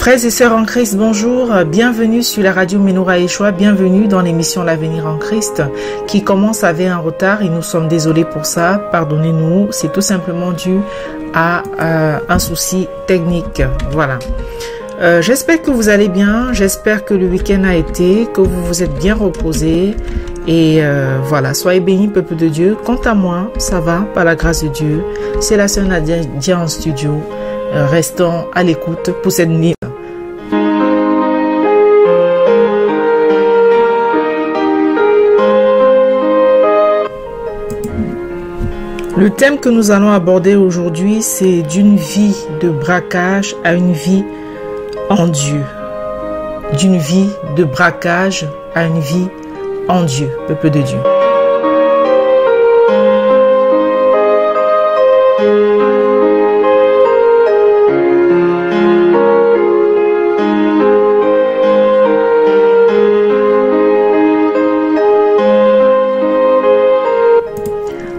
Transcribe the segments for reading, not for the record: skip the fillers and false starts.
Frères et sœurs en Christ, bonjour, bienvenue sur la radio Menorah Yeshua, bienvenue dans l'émission L'Avenir en Christ qui commence avec un retard et nous sommes désolés pour ça, pardonnez-nous, c'est tout simplement dû à un souci technique, voilà. J'espère que vous allez bien, j'espère que le week-end a été, que vous vous êtes bien reposés et voilà, soyez bénis peuple de Dieu. Quant à moi, ça va, par la grâce de Dieu, c'est la sœur Nadia en studio. Restons à l'écoute pour cette nuit. Le thème que nous allons aborder aujourd'hui, c'est d'une vie de braquage à une vie en Dieu. D'une vie de braquage à une vie en Dieu, peuple de Dieu.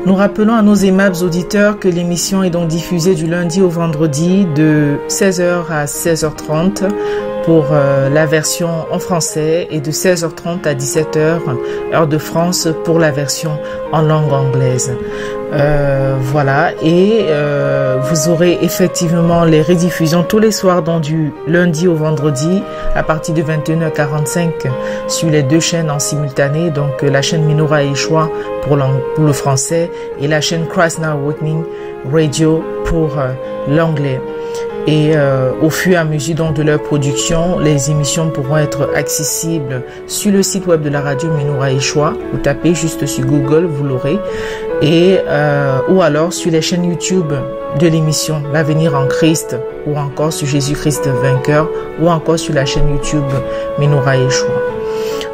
Nous rappelons à nos aimables auditeurs que l'émission est donc diffusée du lundi au vendredi de 16h à 16h30 pour la version en français et de 16h30 à 17h heure de France pour la version en langue anglaise. Voilà, et vous aurez effectivement les rediffusions tous les soirs donc du lundi au vendredi à partir de 21h45 sur les deux chaînes en simultané, donc la chaîne Menorah Yeshua pour le français et la chaîne Christ Now Awakening Radio pour l'anglais. Et au fur et à mesure donc de leur production, les émissions pourront être accessibles sur le site web de la radio Menorah Yeshua. Vous tapez juste sur Google, vous l'aurez. Et ou alors sur les chaînes YouTube de l'émission L'Avenir en Christ, ou encore sur Jésus-Christ vainqueur, ou encore sur la chaîne YouTube Menorah Yeshua.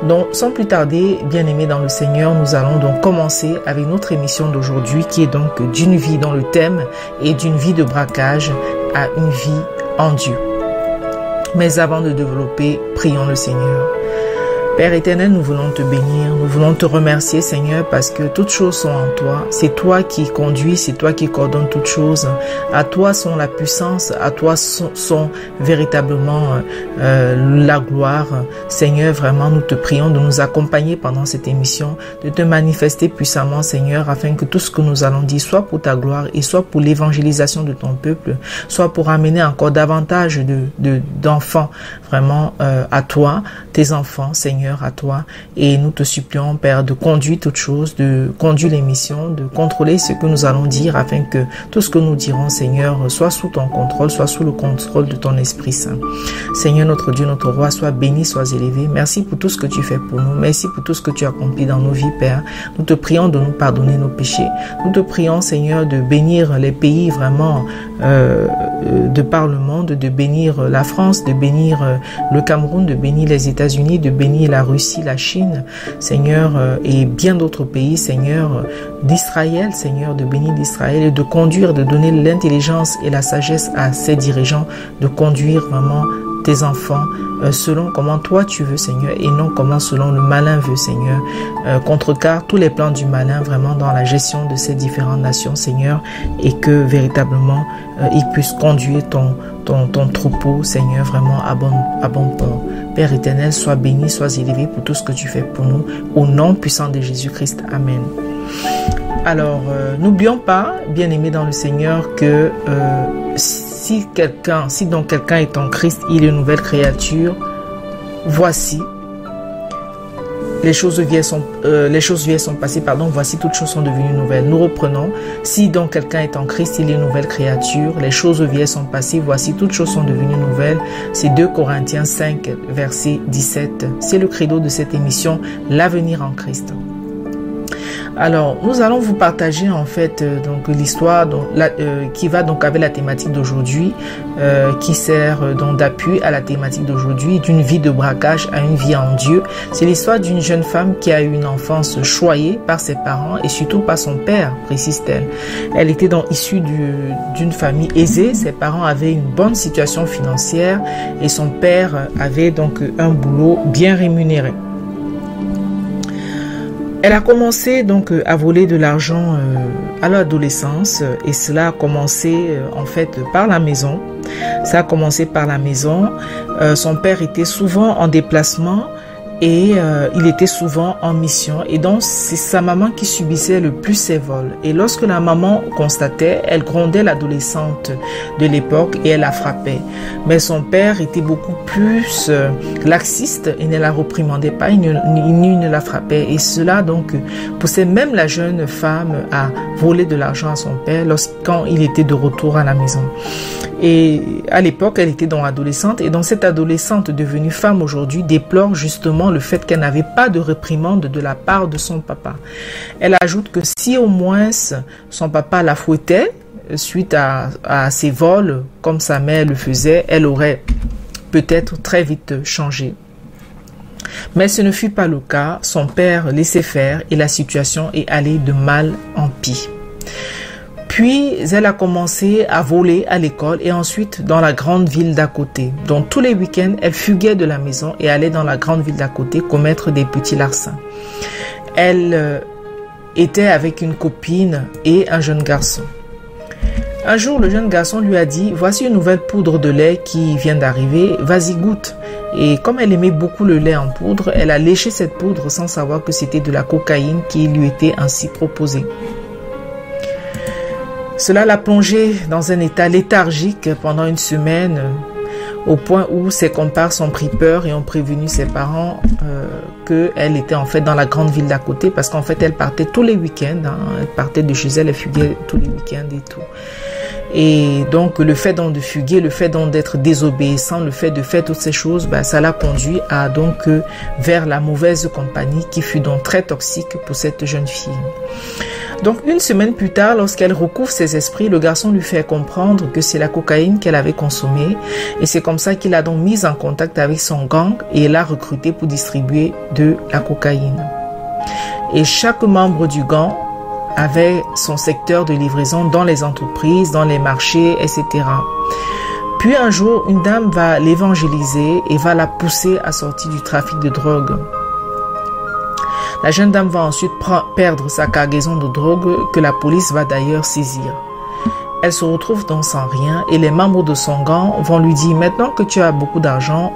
Donc, sans plus tarder, bien-aimés dans le Seigneur, nous allons donc commencer avec notre émission d'aujourd'hui qui est donc d'une vie dans le thème et d'une vie de braquage à une vie en Dieu. Mais avant de développer, prions le Seigneur. Père éternel, nous voulons te bénir, nous voulons te remercier Seigneur parce que toutes choses sont en toi. C'est toi qui conduis, c'est toi qui coordonnes toutes choses. À toi sont la puissance, à toi sont véritablement la gloire. Seigneur, vraiment nous te prions de nous accompagner pendant cette émission, de te manifester puissamment Seigneur, afin que tout ce que nous allons dire soit pour ta gloire et soit pour l'évangélisation de ton peuple, soit pour amener encore davantage d'enfants vraiment à toi, tes enfants Seigneur, à toi, et nous te supplions Père de conduire toutes choses, de conduire l'émission, de contrôler ce que nous allons dire afin que tout ce que nous dirons Seigneur soit sous ton contrôle, soit sous le contrôle de ton Esprit Saint. Seigneur notre Dieu, notre Roi, sois béni, sois élevé. Merci pour tout ce que tu fais pour nous, merci pour tout ce que tu accomplis dans nos vies Père. Nous te prions de nous pardonner nos péchés, nous te prions Seigneur de bénir les pays vraiment de par le monde, de bénir la France, de bénir le Cameroun, de bénir les États-Unis, de bénir la Russie, la Chine, Seigneur, et bien d'autres pays, Seigneur, d'Israël, Seigneur, de bénir d'Israël et de conduire, de donner l'intelligence et la sagesse à ses dirigeants, de conduire vraiment tes enfants selon comment toi tu veux Seigneur et non comment selon le malin veut Seigneur. Contrecarre tous les plans du malin vraiment dans la gestion de ces différentes nations Seigneur, et que véritablement ils puissent conduire ton troupeau Seigneur vraiment à bon port. Père éternel, sois béni, sois élevé pour tout ce que tu fais pour nous au nom puissant de Jésus-Christ. Amen. Alors n'oublions pas, bien-aimés dans le Seigneur, que si donc quelqu'un est en Christ, il est une nouvelle créature. Voici, les choses vieilles sont passées, voici toutes choses sont devenues nouvelles. Nous reprenons, si donc quelqu'un est en Christ, il est une nouvelle créature, les choses vieilles sont passées, voici toutes choses sont devenues nouvelles. C'est 2 Corinthiens 5, verset 17. C'est le credo de cette émission, L'Avenir en Christ. Alors, nous allons vous partager en fait donc l'histoire qui va donc avec la thématique d'aujourd'hui, qui sert donc d'appui à la thématique d'aujourd'hui, d'une vie de braquage à une vie en Dieu. C'est l'histoire d'une jeune femme qui a eu une enfance choyée par ses parents et surtout par son père, précise-t-elle. Elle était donc issue d'une famille aisée. Ses parents avaient une bonne situation financière et son père avait donc un boulot bien rémunéré. Elle a commencé donc à voler de l'argent à l'adolescence et cela a commencé en fait par la maison. Ça a commencé par la maison. Son père était souvent en déplacement et il était souvent en mission et donc c'est sa maman qui subissait le plus ces vols. Et lorsque la maman constatait, elle grondait l'adolescente de l'époque et elle la frappait. Mais son père était beaucoup plus laxiste, il ne la reprimandait pas, il ne la frappait et cela donc poussait même la jeune femme à voler de l'argent à son père quand il était de retour à la maison. Et à l'époque, elle était donc adolescente et donc cette adolescente devenue femme aujourd'hui déplore justement le fait qu'elle n'avait pas de réprimande de la part de son papa. Elle ajoute que si au moins son papa la fouettait suite à ses vols, comme sa mère le faisait, elle aurait peut-être très vite changé. Mais ce ne fut pas le cas, son père laissait faire et la situation est allée de mal en pis. Puis, elle a commencé à voler à l'école et ensuite dans la grande ville d'à côté. Donc, tous les week-ends, elle fuguait de la maison et allait dans la grande ville d'à côté commettre des petits larcins. Elle était avec une copine et un jeune garçon. Un jour, le jeune garçon lui a dit « Voici une nouvelle poudre de lait qui vient d'arriver, vas-y goûte ». Et comme elle aimait beaucoup le lait en poudre, elle a léché cette poudre sans savoir que c'était de la cocaïne qui lui était ainsi proposée. Cela l'a plongée dans un état léthargique pendant une semaine, au point où ses comparses ont pris peur et ont prévenu ses parents qu'elle était en fait dans la grande ville d'à côté, parce qu'en fait elle partait tous les week-ends, elle partait de chez elle, elle fuguait tous les week-ends et tout. Et donc le fait donc de fuguer, le fait donc d'être désobéissant, le fait de faire toutes ces choses, ça l'a conduit à donc vers la mauvaise compagnie qui fut donc très toxique pour cette jeune fille. Donc une semaine plus tard, lorsqu'elle recouvre ses esprits, le garçon lui fait comprendre que c'est la cocaïne qu'elle avait consommée et c'est comme ça qu'il a donc mis en contact avec son gang et l'a recruté pour distribuer de la cocaïne. Et chaque membre du gang avait son secteur de livraison dans les entreprises, dans les marchés, etc. Puis un jour, une dame va l'évangéliser et va la pousser à sortir du trafic de drogue. La jeune dame va ensuite perdre sa cargaison de drogue que la police va d'ailleurs saisir. Elle se retrouve donc sans rien et les membres de son gang vont lui dire « Maintenant que tu as beaucoup d'argent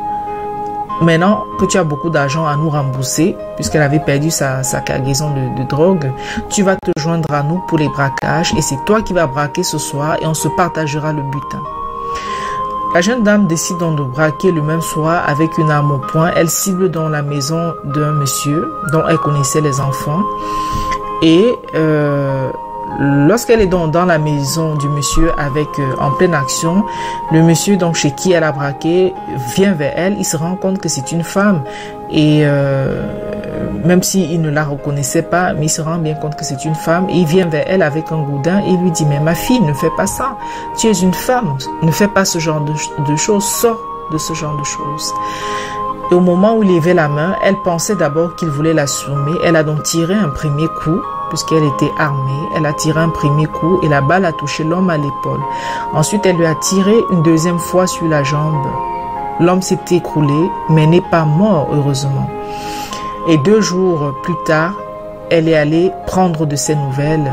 à nous rembourser, puisqu'elle avait perdu sa cargaison de drogue, tu vas te joindre à nous pour les braquages et c'est toi qui vas braquer ce soir et on se partagera le butin. » La jeune dame décide donc de braquer le même soir avec une arme au poing. Elle cible dans la maison d'un monsieur dont elle connaissait les enfants. Et lorsqu'elle est donc dans la maison du monsieur en pleine action, le monsieur donc chez qui elle a braqué vient vers elle. Il se rend compte que c'est une femme et même s'il ne la reconnaissait pas, mais il se rend bien compte que c'est une femme et il vient vers elle avec un gourdin et il lui dit « Mais ma fille, ne fais pas ça, tu es une femme, ne fais pas ce genre de choses, sors de ce genre de choses. » Et au moment où il levait la main, elle pensait d'abord qu'il voulait l'assommer. Elle a donc tiré un premier coup, puisqu'elle était armée. Elle a tiré un premier coup et la balle a touché l'homme à l'épaule. Ensuite, elle lui a tiré une deuxième fois sur la jambe. L'homme s'est écroulé, mais n'est pas mort, heureusement. Et 2 jours plus tard, elle est allée prendre de ses nouvelles.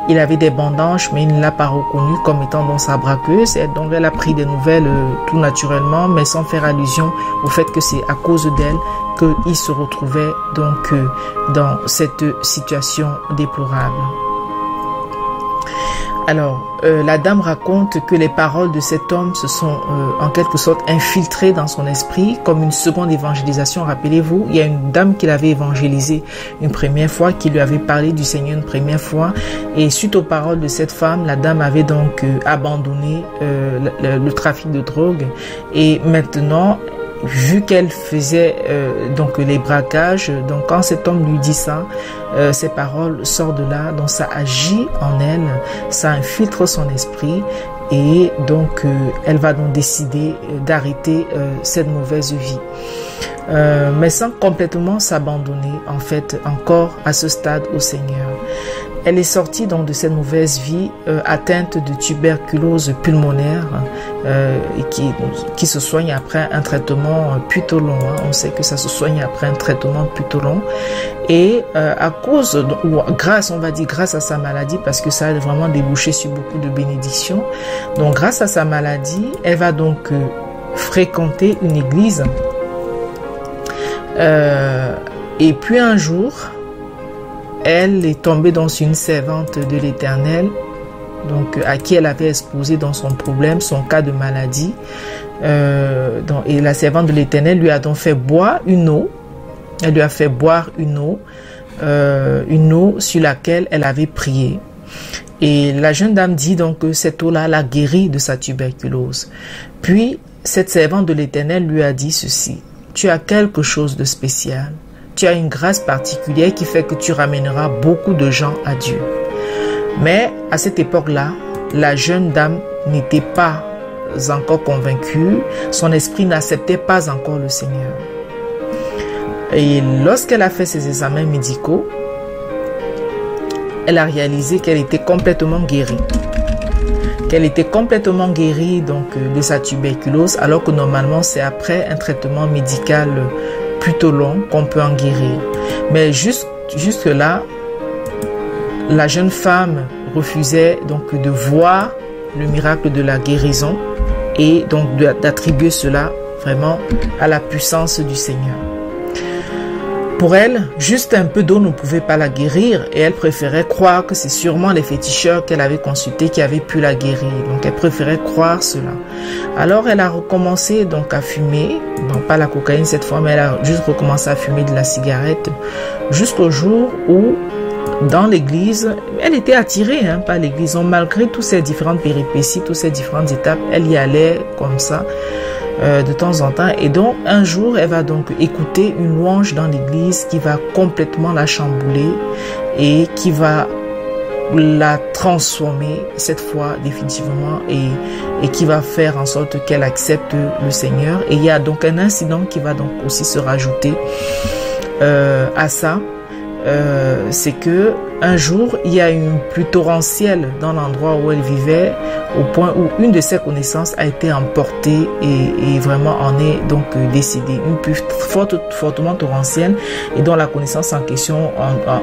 Il avait des bandages, mais il ne l'a pas reconnu comme étant dans sa braqueuse. Et donc, elle a pris des nouvelles tout naturellement, mais sans faire allusion au fait que c'est à cause d'elle qu'il se retrouvait donc dans cette situation déplorable. Alors, la dame raconte que les paroles de cet homme se sont en quelque sorte infiltrées dans son esprit comme une seconde évangélisation. Rappelez-vous, il y a une dame qui l'avait évangélisé une première fois, qui lui avait parlé du Seigneur une première fois. Et suite aux paroles de cette femme, la dame avait donc abandonné le trafic de drogue. Et maintenant, vu qu'elle faisait donc les braquages, donc quand cet homme lui dit ça, ces paroles sortent de là, donc ça agit en elle, ça infiltre son esprit et donc elle va donc décider d'arrêter cette mauvaise vie. mais sans complètement s'abandonner en fait encore à ce stade au Seigneur. Elle est sortie donc de cette mauvaise vie atteinte de tuberculose pulmonaire et qui se soigne après un traitement plutôt long. On sait que ça se soigne après un traitement plutôt long. Et à cause, ou grâce, on va dire grâce à sa maladie, parce que ça a vraiment débouché sur beaucoup de bénédictions. Donc grâce à sa maladie, elle va donc fréquenter une église. Et puis un jour, elle est tombée dans une servante de l'Éternel, donc à qui elle avait exposé dans son problème, son cas de maladie. Et la servante de l'Éternel lui a donc fait boire une eau. Elle lui a fait boire une eau sur laquelle elle avait prié. Et la jeune dame dit donc que cette eau-là l'a guérie de sa tuberculose. Puis cette servante de l'Éternel lui a dit ceci: tu as quelque chose de spécial. Tu as une grâce particulière qui fait que tu ramèneras beaucoup de gens à Dieu. Mais à cette époque-là, la jeune dame n'était pas encore convaincue. Son esprit n'acceptait pas encore le Seigneur. Et lorsqu'elle a fait ses examens médicaux, elle a réalisé qu'elle était complètement guérie. Qu'elle était complètement guérie donc, de sa tuberculose, alors que normalement c'est après un traitement médical plutôt long qu'on peut en guérir. Mais jusque là, la jeune femme refusait donc de voir le miracle de la guérison et donc d'attribuer cela vraiment à la puissance du Seigneur. Pour elle, juste un peu d'eau ne pouvait pas la guérir et elle préférait croire que c'est sûrement les féticheurs qu'elle avait consultés qui avaient pu la guérir. Donc elle préférait croire cela. Alors elle a recommencé donc à fumer, non pas la cocaïne cette fois, mais elle a juste recommencé à fumer de la cigarette jusqu'au jour où dans l'église, elle était attirée par l'église. Malgré toutes ces différentes péripéties, toutes ces différentes étapes, elle y allait comme ça. De temps en temps, et donc un jour elle va donc écouter une louange dans l'église qui va complètement la chambouler et qui va la transformer cette fois définitivement et qui va faire en sorte qu'elle accepte le Seigneur. Et il y a donc un incident qui va donc aussi se rajouter à ça. C'est que un jour il y a une pluie torrentielle dans l'endroit où elle vivait, au point où une de ses connaissances a été emportée et vraiment en est donc décédée. Une pluie fortement torrentielle et dont la connaissance en question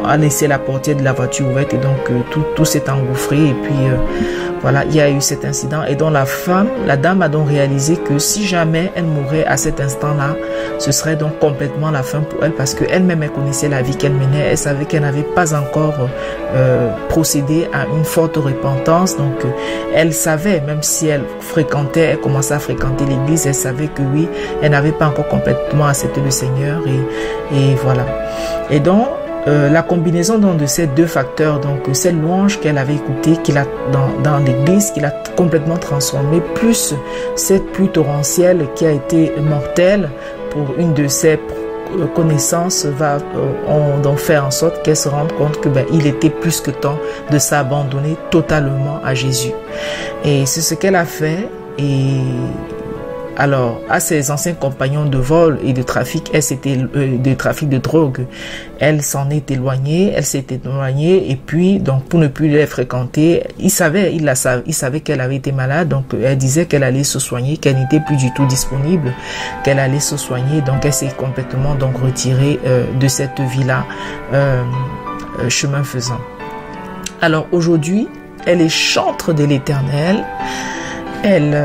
a laissé la portière de la voiture ouverte et donc tout s'est engouffré et puis voilà, il y a eu cet incident et dont la dame a donc réalisé que si jamais elle mourait à cet instant-là, ce serait donc complètement la fin pour elle parce qu'elle-même elle connaissait la vie qu'elle menait, elle savait qu'elle n'avait pas encore procédé à une forte repentance, donc elle savait, même si elle commençait à fréquenter l'église, elle savait que oui, elle n'avait pas encore complètement accepté le Seigneur et voilà. Et donc la combinaison donc, de ces deux facteurs, donc cette louange qu'elle avait écoutée, dans l'église, qui l'a complètement transformée, plus cette pluie torrentielle qui a été mortelle pour une de ses connaissances, ont donc fait en sorte qu'elle se rende compte que il était plus que temps de s'abandonner totalement à Jésus. Et c'est ce qu'elle a fait. Et alors, à ses anciens compagnons de vol et de trafic, de trafic de drogue, elle s'en est éloignée, et puis, donc, pour ne plus les fréquenter, il savait qu'elle avait été malade, donc, elle disait qu'elle allait se soigner, qu'elle n'était plus du tout disponible, qu'elle allait se soigner, donc, elle s'est complètement, donc, retirée, de cette vie-là, chemin faisant. Alors, aujourd'hui, elle est chantre de l'Éternel. Elle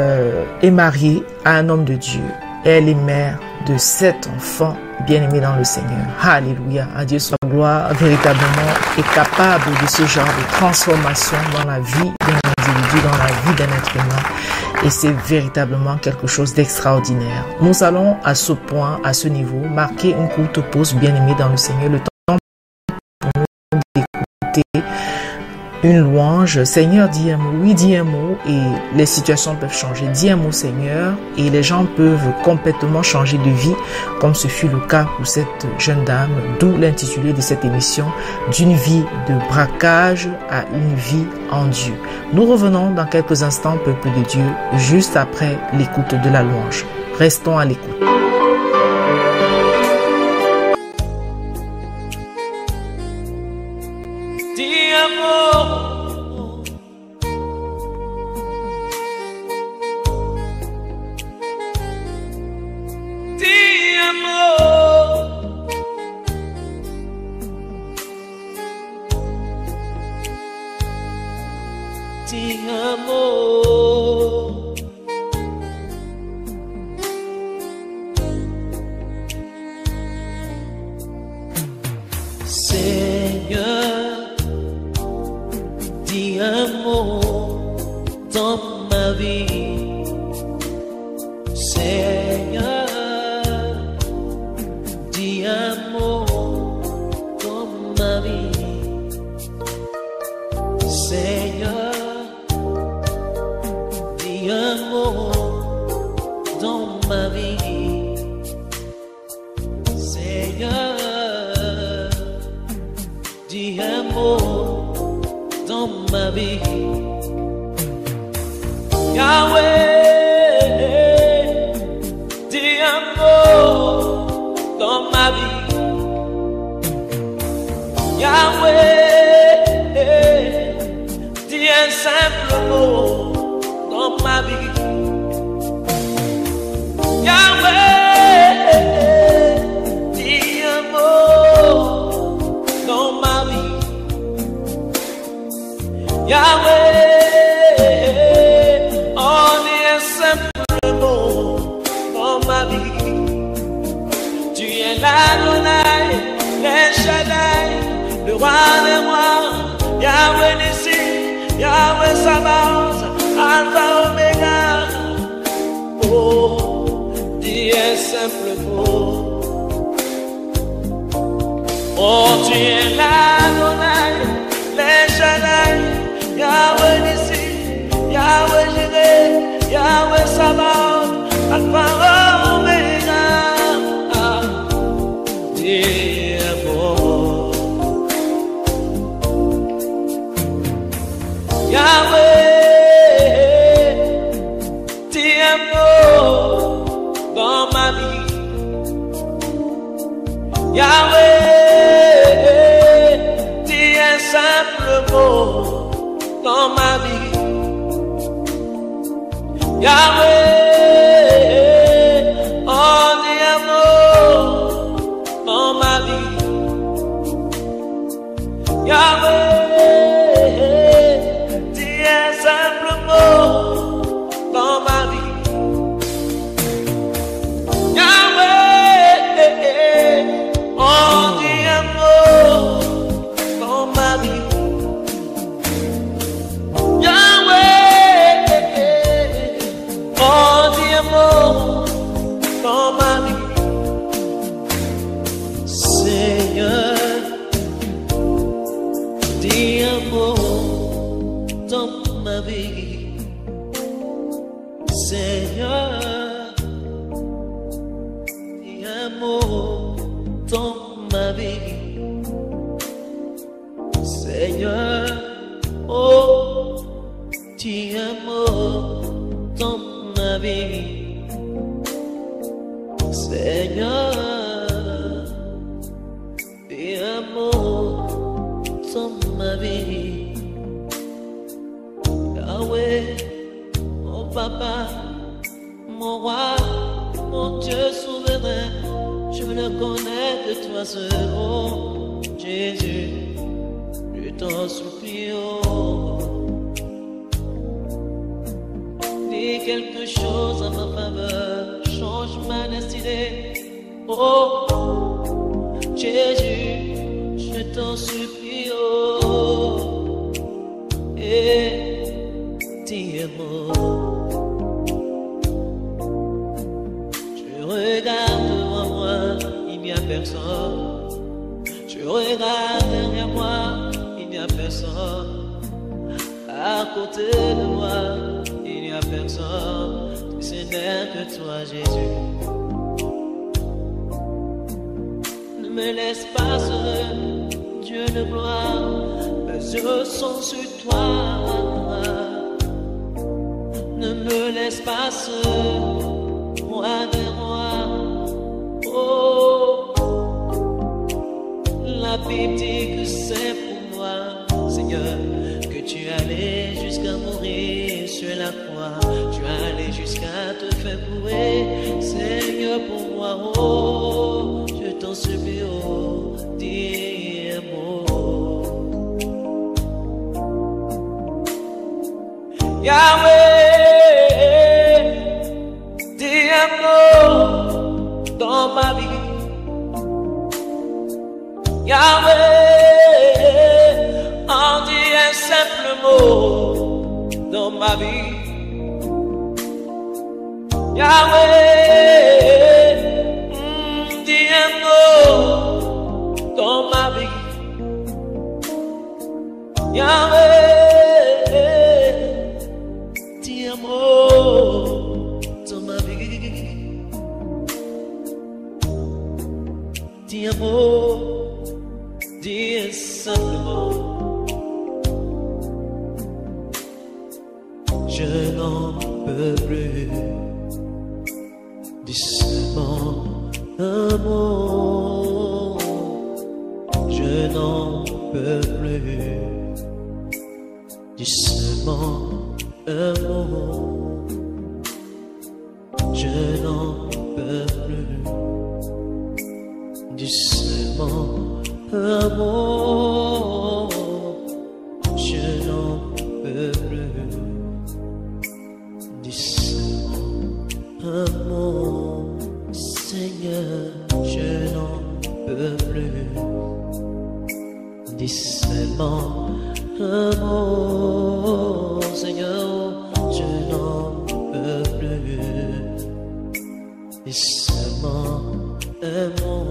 est mariée à un homme de Dieu. Elle est mère de 7 enfants bien-aimés dans le Seigneur. Alléluia. À Dieu soit gloire. Véritablement est capable de ce genre de transformation dans la vie d'un individu, dans la vie d'un être humain. Et c'est véritablement quelque chose d'extraordinaire. Nous allons à ce point, à ce niveau, marquer une courte pause, bien-aimés dans le Seigneur. Le temps pour nous d'écouter une louange. Seigneur, dis un mot. Oui, dis un mot et les situations peuvent changer. Dis un mot, Seigneur, et les gens peuvent complètement changer de vie, comme ce fut le cas pour cette jeune dame, d'où l'intitulé de cette émission, d'une vie de braquage à une vie en Dieu. Nous revenons dans quelques instants, peuple de Dieu, juste après l'écoute de la louange. Restons à l'écoute. amor, ti amor, ti amor. Seigneur, dis un mot dans ma vie. Seigneur, dis un mot dans ma vie. Seigneur, dis un mot dans ma vie. Seigneur, dis un mot dans ma vie. Yahweh, dis un mot dans ma vie. Yahweh, dis un simple mot dans ma vie. Yahweh, dis un mot dans ma vie. Yahweh, on est un simple mot dans ma vie. Tu es l'Adonai, El Shaddai, le roi des rois. Yahweh Nissi, Yahweh Sabaoth, Alpha Omega. Oh, dis un simple mot. Oh, tu es l'Adonai, El Shaddai, Yahweh Nissi, Yahweh Jireh, Yahweh Sabaoth, Alpha Omega. Dis un mot. Yahweh, dis un mot dans ma vie. Yahweh, dis un simple mot dans ma vie. Yahweh, on dit un mot dans ma vie. Yahweh, dis un simple mot dans ma vie. Yahweh, on dit un mot dans ma vie. Yahweh, on dit un mot dans ma vie. Seigneur, dis un mot dans ma vie. Seigneur, dis un mot dans ma vie. Seigneur, oh, dis un mot dans ma vie. Seigneur, dis un mot dans ma vie. Yahweh, mon papa, mon roi, mon Dieu souverain, je ne connais que toi seul, oh Jésus, je t'en supplie, oh. Dis quelque chose à ma faveur, change ma destinée, oh Jésus, je t'en supplie, oh. Et dis un mot. Je regarde devant moi, il n'y a personne. Je regarde derrière moi, il n'y a personne. À côté de moi, il n'y a personne. Ce n'est que toi, Jésus. Ne me laisse pas seul, Dieu de gloire. Mes yeux sont sur toi. Ne me laisse pas seul, roi des rois. Oh, la Bible dit que c'est pour moi, c'est Seigneur, que tu allais jusqu'à mourir sur la croix. Tu allais jusqu'à te faire courir, Seigneur, pour moi. Oh, je t'en supplie, oh, dis un mot. Yahweh, dis un mot dans ma vie. Yahweh, en dis un simple mot dans ma vie. Yahweh, dis un mot dans ma vie. Yahweh, dis un mot dans ma vie. Dis un mot. Dis simplement, je n'en peux plus. Dis seulement un mot, je n'en peux plus. Dis seulement un mot, je n'en peux plus. Dis seulement un mot, je n'en peux plus. Dis seulement un mot, Seigneur, je n'en peux plus. Dis seulement un mot, Seigneur, je n'en peux plus. Dis seulement un mot.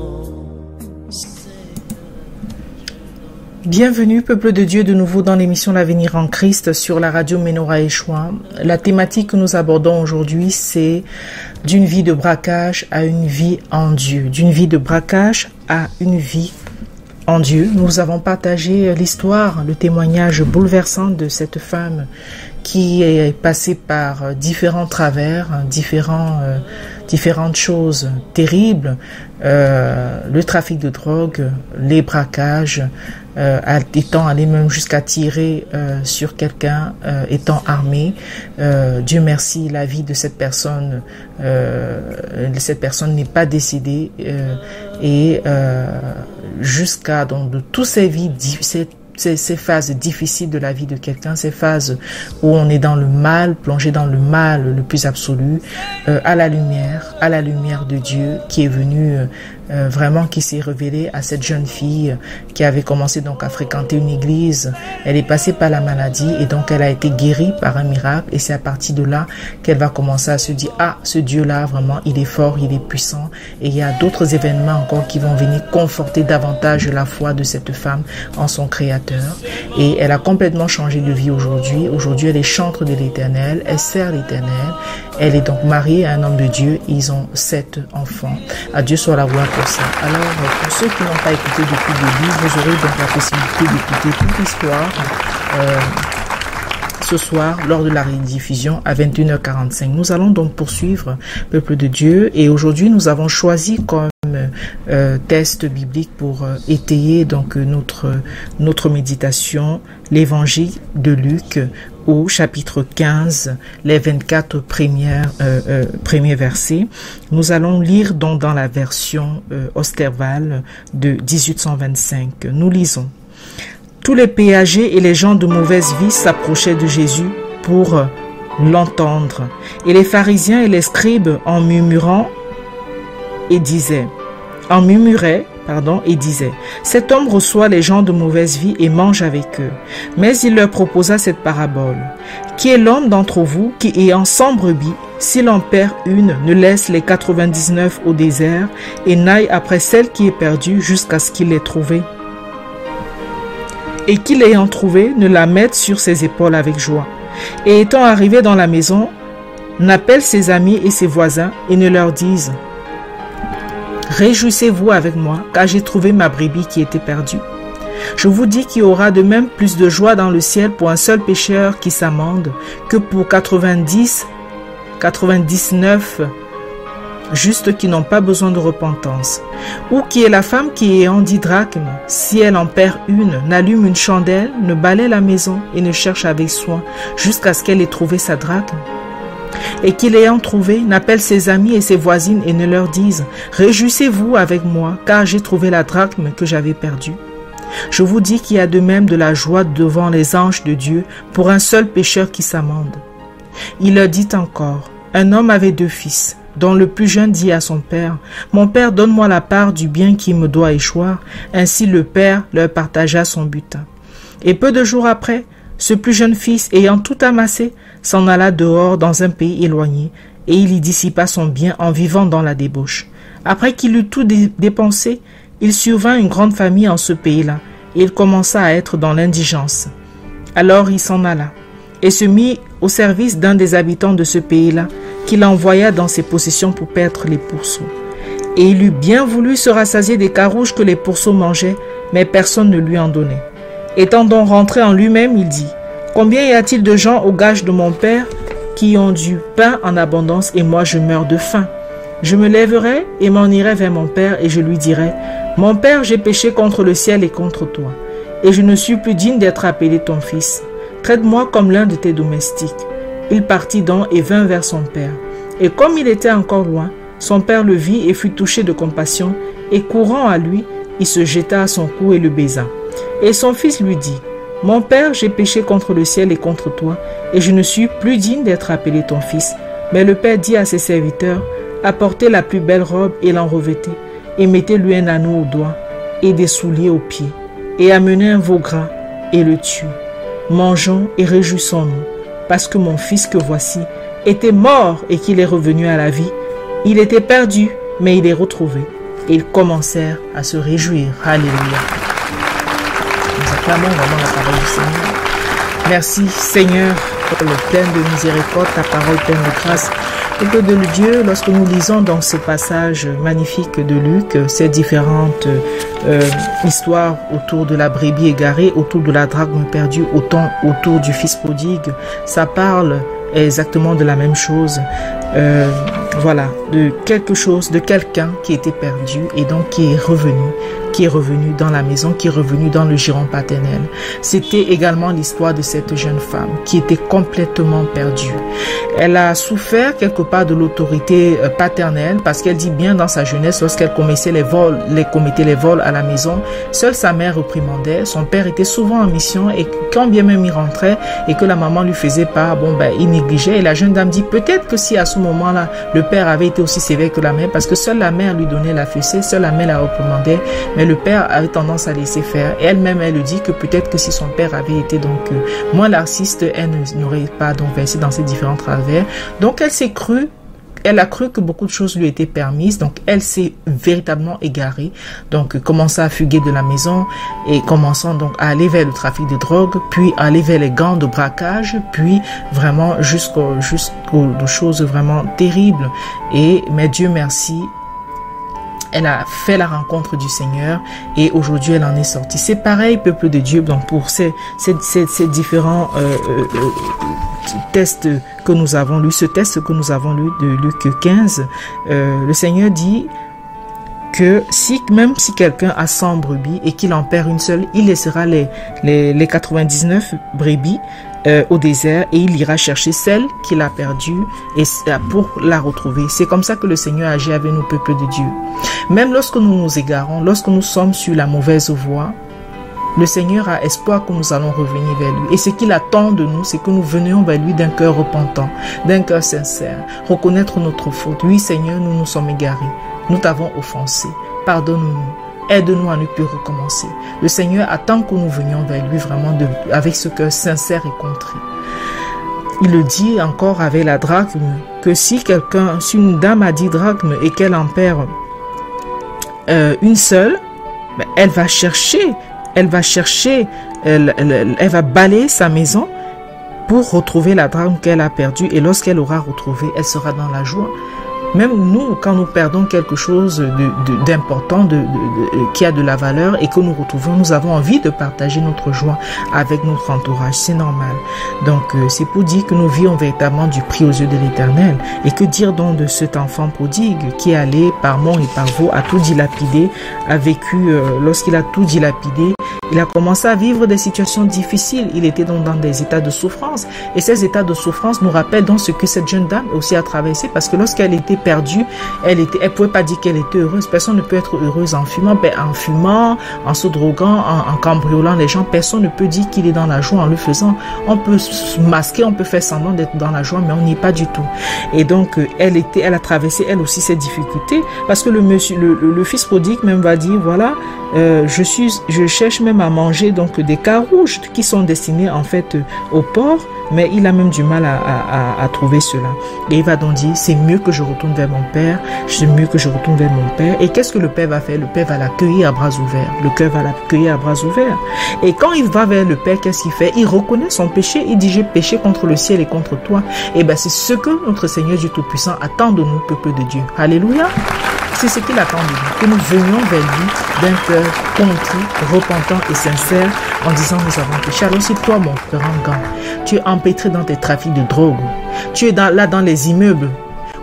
Bienvenue peuple de Dieu de nouveau dans l'émission L'avenir en Christ sur la radio Menorah Yeshua. La thématique que nous abordons aujourd'hui, c'est d'une vie de braquage à une vie en Dieu. D'une vie de braquage à une vie en Dieu. Nous avons partagé l'histoire, le témoignage bouleversant de cette femme qui est passée par différents travers, différentes choses terribles, le trafic de drogue, les braquages, étant allé même jusqu'à tirer sur quelqu'un, étant armé. Dieu merci, la vie de cette personne n'est pas décédée, et jusqu'à donc de toutes ces vies, ces phases difficiles de la vie de quelqu'un, ces phases où on est dans le mal, plongé dans le mal le plus absolu, à la lumière de Dieu qui est venu vraiment, qui s'est révélé à cette jeune fille qui avait commencé donc à fréquenter une église. Elle est passée par la maladie et donc elle a été guérie par un miracle, et c'est à partir de là qu'elle va commencer à se dire, ah, ce Dieu-là vraiment il est fort, il est puissant, et il y a d'autres événements encore qui vont venir conforter davantage la foi de cette femme en son Créateur. Et elle a complètement changé de vie aujourd'hui. Aujourd'hui elle est chantre de l'Éternel, elle sert l'Éternel, elle est donc mariée à un homme de Dieu, ils ont 7 enfants. À Dieu soit la gloire pour ça. Alors, pour ceux qui n'ont pas écouté depuis le début, vous aurez donc la possibilité d'écouter toute l'histoire ce soir lors de la rediffusion à 21h45. Nous allons donc poursuivre, peuple de Dieu, et aujourd'hui nous avons choisi comme texte biblique pour étayer donc notre méditation l'évangile de Luc au chapitre 15, les 24 premiers versets. Nous allons lire donc dans la version Osterval de 1825. Nous lisons. Tous les péagers et les gens de mauvaise vie s'approchaient de Jésus pour l'entendre. Et les pharisiens et les scribes en murmuraient et disaient, cet homme reçoit les gens de mauvaise vie et mange avec eux. Mais il leur proposa cette parabole. Qui est l'homme d'entre vous qui, ayant 100 brebis, s'il en perd une, ne laisse les 99 au désert et n'aille après celle qui est perdue jusqu'à ce qu'il l'ait trouvée? Et qu'il l'ayant trouvée, ne la mette sur ses épaules avec joie. Et étant arrivé dans la maison, n'appelle ses amis et ses voisins et ne leur dise: réjouissez-vous avec moi, car j'ai trouvé ma brebis qui était perdue. Je vous dis qu'il y aura de même plus de joie dans le ciel pour un seul pécheur qui s'amende que pour 99 justes qui n'ont pas besoin de repentance? Ou qui est la femme qui, ayant 10 drachmes, si elle en perd une, n'allume une chandelle, ne balaie la maison et ne cherche avec soin jusqu'à ce qu'elle ait trouvé sa drachme? Et qui, l'ayant trouvée, n'appelle ses amis et ses voisines et ne leur dise « Réjouissez-vous avec moi, car j'ai trouvé la drachme que j'avais perdue. » Je vous dis qu'il y a de même de la joie devant les anges de Dieu pour un seul pécheur qui s'amende. Il leur dit encore, un homme avait 2 fils, dont le plus jeune dit à son père, « Mon père, donne-moi la part du bien qui me doit échoir. » Ainsi le père leur partagea son butin. Et peu de jours après, ce plus jeune fils, ayant tout amassé, s'en alla dehors dans un pays éloigné, et il y dissipa son bien en vivant dans la débauche. Après qu'il eut tout dépensé, il survint une grande famille en ce pays-là, et il commença à être dans l'indigence. Alors il s'en alla, et se mit au service d'un des habitants de ce pays-là, qu'il envoya dans ses possessions pour perdre les pourceaux. Et il eût bien voulu se rassasier des carouges que les pourceaux mangeaient, mais personne ne lui en donnait. Étant donc rentré en lui-même, il dit, « Combien y a-t-il de gens au gage de mon père qui ont du pain en abondance et moi je meurs de faim? Je me lèverai et m'en irai vers mon père et je lui dirai, « Mon père, j'ai péché contre le ciel et contre toi, et je ne suis plus digne d'être appelé ton fils. Traite-moi comme l'un de tes domestiques. » Il partit donc et vint vers son père. Et comme il était encore loin, son père le vit et fut touché de compassion, et courant à lui, il se jeta à son cou et le baisa. Et son fils lui dit, « Mon père, j'ai péché contre le ciel et contre toi, et je ne suis plus digne d'être appelé ton fils. » Mais le père dit à ses serviteurs, « Apportez la plus belle robe et l'en revêtez, et mettez-lui un anneau au doigt et des souliers aux pieds, et amenez un veau gras et le tuez. Mangeons et réjouissons-nous, parce que mon fils que voici était mort et qu'il est revenu à la vie. Il était perdu, mais il est retrouvé. » Et ils commencèrent à se réjouir. Alléluia. Nous acclamons vraiment la parole du Seigneur. Merci Seigneur pour le plein de miséricorde, ta parole pleine de grâce. Et que de Dieu, lorsque nous lisons dans ce passage magnifique de Luc, ces différentes histoires autour de la brebis égarée, autour de la drachme perdue, autant autour du fils prodigue, ça parle exactement de la même chose. Voilà, de quelque chose, de quelqu'un qui était perdu et donc qui est revenu dans la maison, qui est revenu dans le giron paternel. C'était également l'histoire de cette jeune femme qui était complètement perdue. Elle a souffert quelque part de l'autorité paternelle parce qu'elle dit bien dans sa jeunesse, lorsqu'elle commettait les vols à la maison, seule sa mère reprimandait. Son père était souvent en mission et quand bien même il rentrait et que la maman lui faisait part, il négligeait. Et la jeune dame dit peut-être que si à ce moment-là, le père avait été aussi sévère que la mère, parce que seule la mère lui donnait la fessée, seule la mère la reprimandait, mais le père avait tendance à laisser faire. Et elle-même, elle dit que peut-être que si son père avait été donc moins laxiste, elle n'aurait pas donc versé dans ces différents travers. Donc elle a cru que beaucoup de choses lui étaient permises, donc elle s'est véritablement égarée, donc commença à fuguer de la maison et commençant donc à aller vers le trafic de drogue, puis aller vers les gangs de braquage, puis vraiment jusqu'aux choses vraiment terribles. Mais Dieu merci, elle a fait la rencontre du Seigneur et aujourd'hui elle en est sortie. C'est pareil, peuple de Dieu, donc pour ces différents tests que nous avons lu, ce test que nous avons lu de Luc 15, le Seigneur dit que même si quelqu'un a 100 brebis et qu'il en perd une seule, il laissera les 99 brebis au désert et il ira chercher celle qu'il a perdue et pour la retrouver. C'est comme ça que le Seigneur agit avec nous, peuple de Dieu. Même lorsque nous nous égarons, lorsque nous sommes sur la mauvaise voie, le Seigneur a espoir que nous allons revenir vers lui. Et ce qu'il attend de nous, c'est que nous venions vers lui d'un cœur repentant, d'un cœur sincère, reconnaître notre faute. Oui, Seigneur, nous nous sommes égarés. Nous t'avons offensé. Pardonne-nous. Aide-nous à ne plus recommencer. Le Seigneur attend que nous venions vers lui vraiment avec ce cœur sincère et contrit. Il le dit encore avec la drachme, que si une dame a 10 drachmes et qu'elle en perd une seule, elle va balayer sa maison pour retrouver la drachme qu'elle a perdue et lorsqu'elle aura retrouvé, elle sera dans la joie. Même nous, quand nous perdons quelque chose d'important, qui a de la valeur et que nous retrouvons, nous avons envie de partager notre joie avec notre entourage. C'est normal. Donc, c'est pour dire que nous vivons véritablement du prix aux yeux de l'Éternel. Et que dire donc de cet enfant prodigue qui est allé par mont et par veau, a tout dilapidé, a vécu, lorsqu'il a tout dilapidé, il a commencé à vivre des situations difficiles. Il était donc dans des états de souffrance. Et ces états de souffrance nous rappellent donc ce que cette jeune dame aussi a traversé. Parce que lorsqu'elle était perdue, elle pouvait pas dire qu'elle était heureuse. Personne ne peut être heureuse en fumant, en se droguant, en cambriolant les gens. Personne ne peut dire qu'il est dans la joie en le faisant. On peut se masquer, on peut faire semblant d'être dans la joie, mais on n'y est pas du tout. Et donc, elle a traversé elle aussi ces difficultés. Parce que le fils prodigue même va dire, voilà, je cherche même à manger donc des carouges qui sont destinés en fait au porc, mais il a même du mal à trouver cela. Et il va donc dire, c'est mieux que je retourne vers mon père, c'est mieux que je retourne vers mon père. Et qu'est-ce que le père va faire? Le père va l'accueillir à bras ouverts. Le cœur va l'accueillir à bras ouverts. Et quand il va vers le père, qu'est-ce qu'il fait? Il reconnaît son péché, il dit, j'ai péché contre le ciel et contre toi. Et bien c'est ce que notre Seigneur Dieu Tout-Puissant attend de nous, peuple de Dieu. Alléluia. C'est ce qu'il attend de nous, que nous venions vers lui d'un cœur contrit, repentant et sincère, en disant nous avons péché. Alors si toi, mon grand gars, tu es empêtré dans tes trafics de drogue, tu es là dans les immeubles,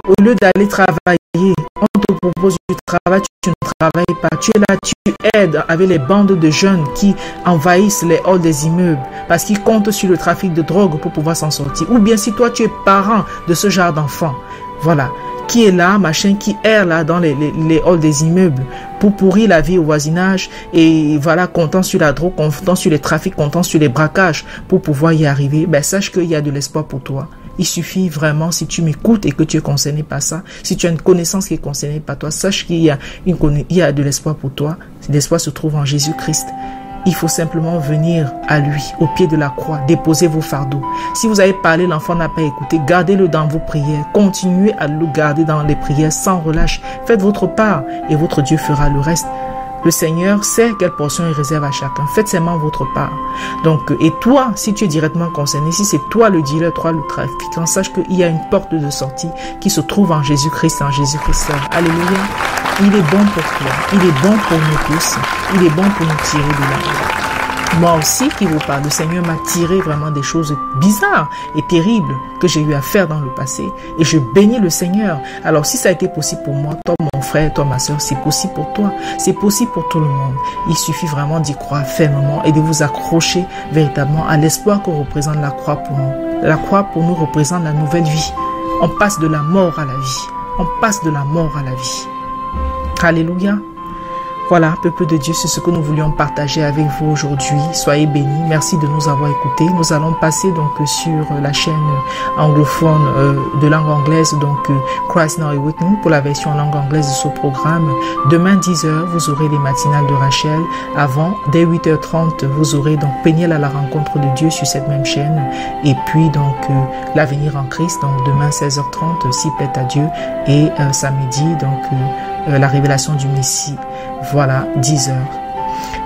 au lieu d'aller travailler, on te propose du travail, tu ne travailles pas, tu es là, tu aides avec les bandes de jeunes qui envahissent les halls des immeubles parce qu'ils comptent sur le trafic de drogue pour pouvoir s'en sortir. Ou bien si toi, tu es parent de ce genre d'enfant, voilà, qui est là, machin, qui erre là dans les halls des immeubles pour pourrir la vie au voisinage et voilà, comptant sur la drogue, comptant sur les trafics, comptant sur les braquages pour pouvoir y arriver, ben sache qu'il y a de l'espoir pour toi. Il suffit vraiment, si tu m'écoutes et que tu es concerné par ça, si tu as une connaissance qui est concernée par toi, sache qu'il y a de l'espoir pour toi. L'espoir se trouve en Jésus-Christ. Il faut simplement venir à lui, au pied de la croix, déposer vos fardeaux. Si vous avez parlé, l'enfant n'a pas écouté, gardez-le dans vos prières. Continuez à le garder dans les prières sans relâche. Faites votre part et votre Dieu fera le reste. Le Seigneur sait quelle portion il réserve à chacun. Faites seulement votre part. Donc, et toi, si tu es directement concerné, si c'est toi le dealer, toi le trafiquant, sache qu'il y a une porte de sortie qui se trouve en Jésus-Christ, seul. Alléluia. Il est bon pour toi. Il est bon pour nous tous. Il est bon pour nous tirer de là. Moi aussi qui vous parle, le Seigneur m'a tiré vraiment des choses bizarres et terribles que j'ai eu à faire dans le passé. Et je bénis le Seigneur. Alors si ça a été possible pour moi, toi mon frère, toi ma soeur, c'est possible pour toi. C'est possible pour tout le monde. Il suffit vraiment d'y croire fermement et de vous accrocher véritablement à l'espoir que représente la croix pour nous. La croix pour nous représente la nouvelle vie. On passe de la mort à la vie. On passe de la mort à la vie. Alléluia. Voilà, peuple de Dieu, c'est ce que nous voulions partager avec vous aujourd'hui. Soyez bénis. Merci de nous avoir écoutés. Nous allons passer donc sur la chaîne anglophone de langue anglaise, donc Christ Now With Me, pour la version langue anglaise de ce programme. Demain 10h, vous aurez les matinales de Rachel. Avant, dès 8h30, vous aurez donc Péniel à la rencontre de Dieu sur cette même chaîne. Et puis donc l'avenir en Christ, donc demain 16h30, s'il plaît à Dieu. Et samedi, donc la révélation du Messie. Voilà, 10h.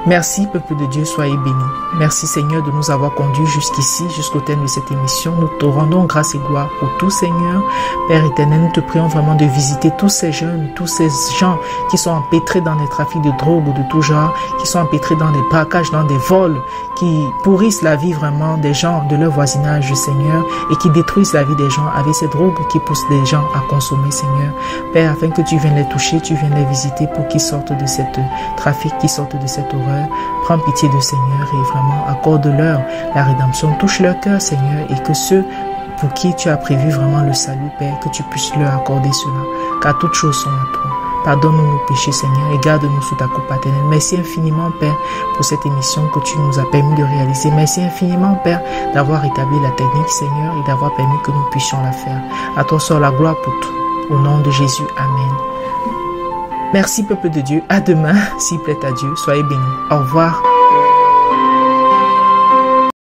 Merci, peuple de Dieu, soyez bénis. Merci, Seigneur, de nous avoir conduits jusqu'ici, jusqu'au terme de cette émission. Nous te rendons grâce et gloire pour tout, Seigneur. Père éternel, nous te prions vraiment de visiter tous ces jeunes, tous ces gens qui sont empêtrés dans les trafics de drogue ou de tout genre, qui sont empêtrés dans des braquages, dans des vols, qui pourrissent la vie vraiment des gens de leur voisinage, Seigneur, et qui détruisent la vie des gens avec ces drogues qui poussent des gens à consommer, Seigneur. Père, afin que tu viennes les toucher, tu viennes les visiter pour qu'ils sortent de cette trafic, qu'ils sortent de cette horreur. Prends pitié de Seigneur et vraiment accorde-leur la rédemption. Touche leur cœur, Seigneur, et que ceux pour qui tu as prévu vraiment le salut, Père, que tu puisses leur accorder cela, car toutes choses sont à toi. Pardonne-nous nos péchés, Seigneur, et garde-nous sous ta coupe paternelle. Merci infiniment, Père, pour cette émission que tu nous as permis de réaliser. Merci infiniment, Père, d'avoir établi la technique, Seigneur, et d'avoir permis que nous puissions la faire. À toi soit la gloire pour tout. Au nom de Jésus, Amen. Merci, peuple de Dieu. À demain, s'il plaît à Dieu. Soyez bénis. Au revoir.